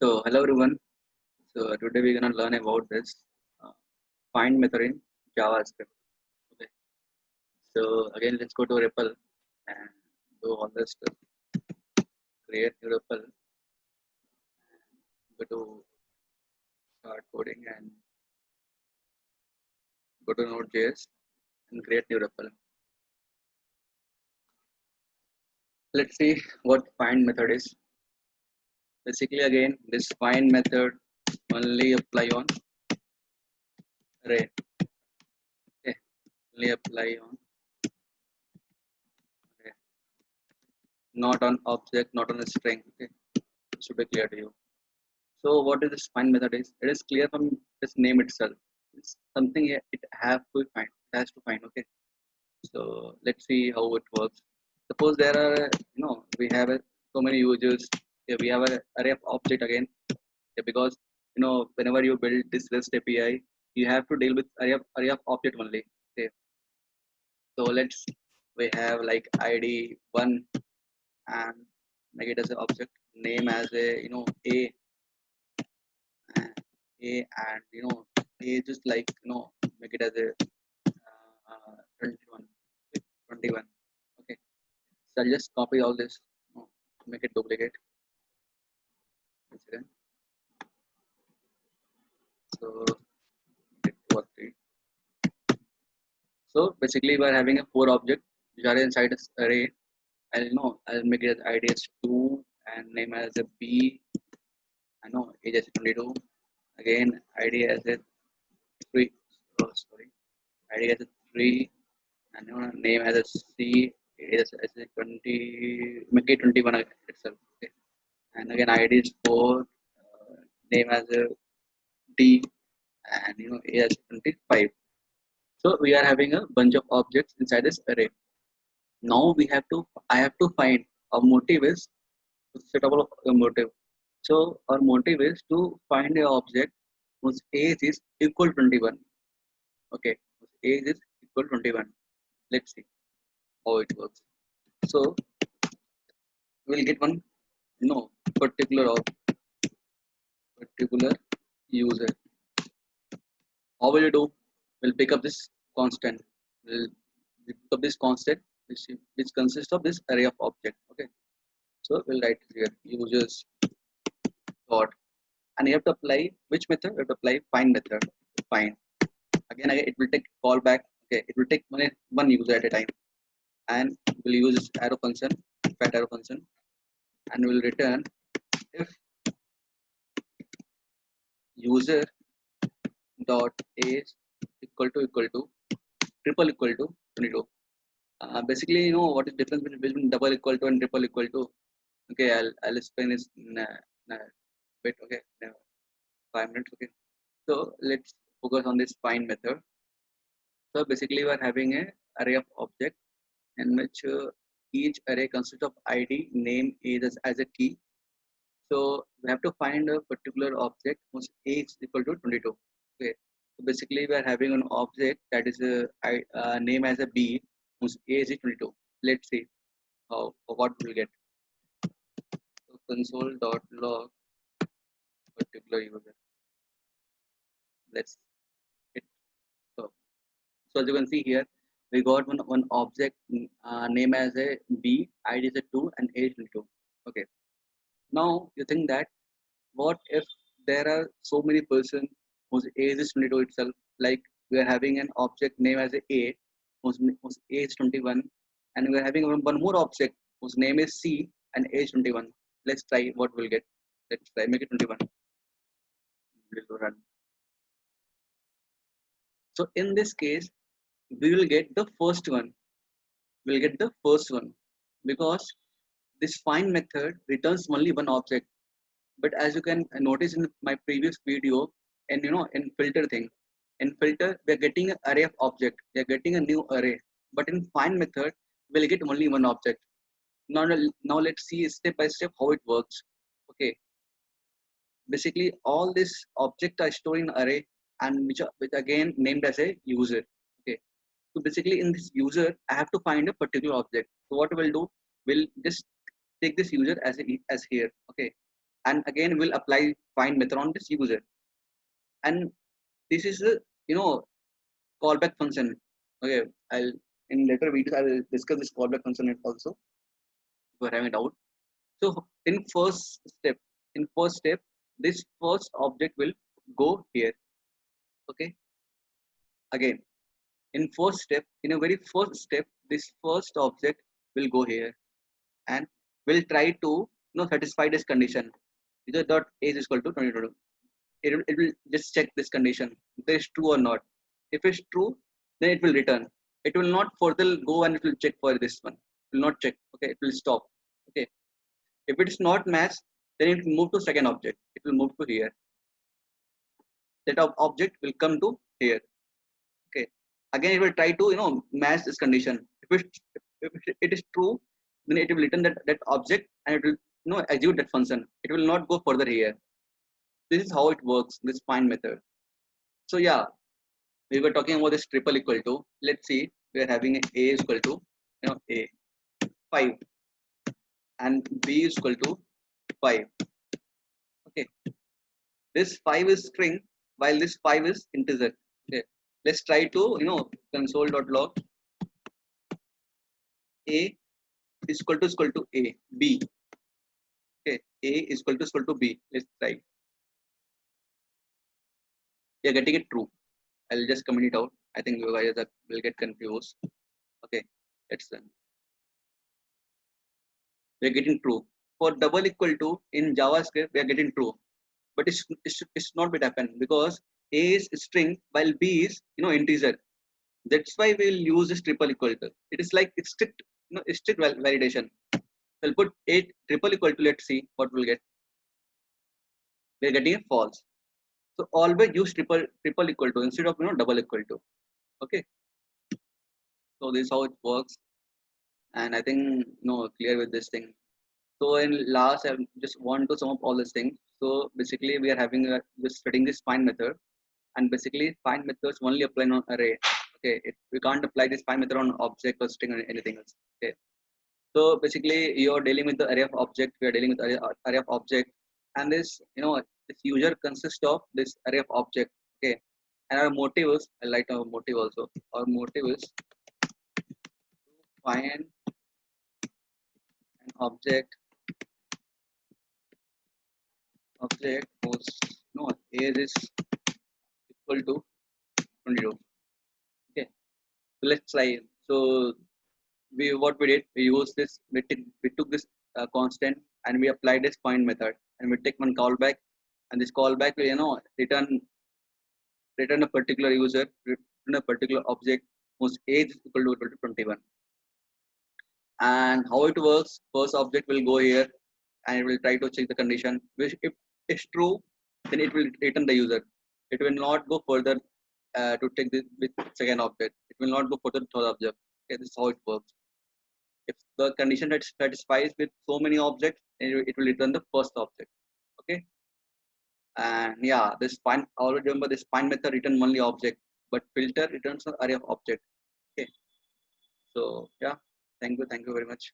So hello everyone. So today we're gonna learn about this uh, find method in JavaScript. Okay. So again, let's go to REPL and do all this stuff. Create new REPL. Go to start coding and go to Node.js and create new REPL. Let's see what find method is. Basically, again, this find method only apply on array. Okay. Only apply on array, not on object, not on a string. Okay. It should be clear to you. So what is this find method is? It is clear from its name itself. It's something it have to find. It has to find. Okay. So let's see how it works. Suppose there are we have so many users. Yeah, we have an array of object again. Yeah, because whenever you build this REST API, you have to deal with array of object only. Okay. So we have like ID one and make it as an object, name as a a A and A just like make it as a 21 21. Okay, so I'll just copy all this, make it duplicate. Incident. So it was three. So basically we are having a four object which are inside this array. I'll make it as ID as 2 and name as a B. I know age as 22. Again ID as a 3. Oh, sorry, ID as a 3 and name as a C is as a 20, make it 21 itself. Okay. And again ID is 4, name as a D and A as 25. So we are having a bunch of objects inside this array. Now I have to find a motive is suitable a motive. So our motive is to find a object whose age is equal to 21. Okay, whose age is equal to 21. Let's see how it works. So we'll get one particular particular user. How will you do? We'll pick up this constant. We'll pick up this constant which consists of this array of object. Okay. So we'll write here users dot, and you have to apply which method? You have to apply find method. Find. Again it will take callback. Okay, it will take one user at a time, and we'll use this arrow function, fat arrow function, and we'll return if user dot age equal to triple equal to 22. Basically, what is difference between double equal to and triple equal to? Okay, I'll explain this in a bit. Okay, 5 minutes. Okay, so let's focus on this find method. So basically, we are having a array of object in which each array consists of ID, name, age as a key. So we have to find a particular object whose age is equal to 22. Okay, so basically, we are having an object that is a name as a B whose age is 22. Let's see what we'll get. So console.log particular user. Let's hit stop. So as you can see here, we got one object name as a B, ID is a 2, and age 22. Okay. Now you think that what if there are so many persons whose age is 22 itself? Like we are having an object name as A whose age 21, and we are having one more object whose name is C and age 21. Let's try what we'll get. Let's try make it 21. We'll run. So in this case, we will get the first one. We'll get the first one because this find method returns only one object. But as you can notice in my previous video, and in filter thing, in filter we are getting an array of object. We are getting a new array. But in find method, we'll get only one object. Now let's see step by step how it works. Okay. Basically, all these objects are stored in array and which again named as a user. Okay. So basically, in this user, I have to find a particular object. So what we'll do, we'll just take this user as here. Okay. and again we'll apply find method on this user. And this is a callback function. Okay, I'll in later videos I will discuss this callback function also if you're having a doubt. So in first step, this first object will go here. Okay, again in first step, in a very first step, this first object will go here and will try to satisfy this condition. Either dot age is equal to 22. It will just check this condition if it is true or not. If it's true, then it will return. It will not further go and it will check for this one. It will not check. Okay, it will stop. Okay. If it is not matched, then it will move to second object. It will move to here. That object will come to here. Okay. Again, it will try to match this condition. If it is true, then it will return that object and it will execute that function. It will not go further here. This is how it works. This find method. So yeah, we were talking about this triple equal to. Let's see, we are having a is equal to a 5 and b is equal to 5. Okay, this 5 is string while this 5 is integer. Okay, let's try to console.log a is equal to a b. Okay, a is equal to b. Let's try. We are getting it true. I'll just comment it out. I think you guys will get confused. Okay, let's done. We are getting true. For double equal to in JavaScript, we are getting true. But it's not going to happen because a is string while b is integer. That's why we'll use this triple equal to. It is like it's strict strict validation. We'll put a triple equal to. Let's see what we'll get. We're getting a false. So always use triple equal to instead of double equal to. Okay. So this is how it works, and I think clear with this thing. So in last, I just want to sum up all this thing. So basically, we are having just studying this find method, and basically find methods only apply on array. Okay, we can't apply this find method on object or string or anything else. Okay, so basically you're dealing with the array of object. We are dealing with array of object, and this this user consists of this array of object. Okay, and our motive is I like our motive also. Our motive is to find an object whose age is equal to 22. Okay, so let's try. So what we did, we used this. We took this constant and we applied this find method, and we take one callback, and this callback will return a particular user, return a particular object whose age is equal to 21. And how it works? First object will go here, and it will try to check the condition. Which if it's true, then it will return the user. It will not go further to take this with second object. It will not go further to third object. Okay, this is how it works. If the condition that satisfies with so many objects, it will return the first object. Okay, and yeah, this find always remember this find method return only object, but filter returns an array of object. Okay, so yeah, thank you very much.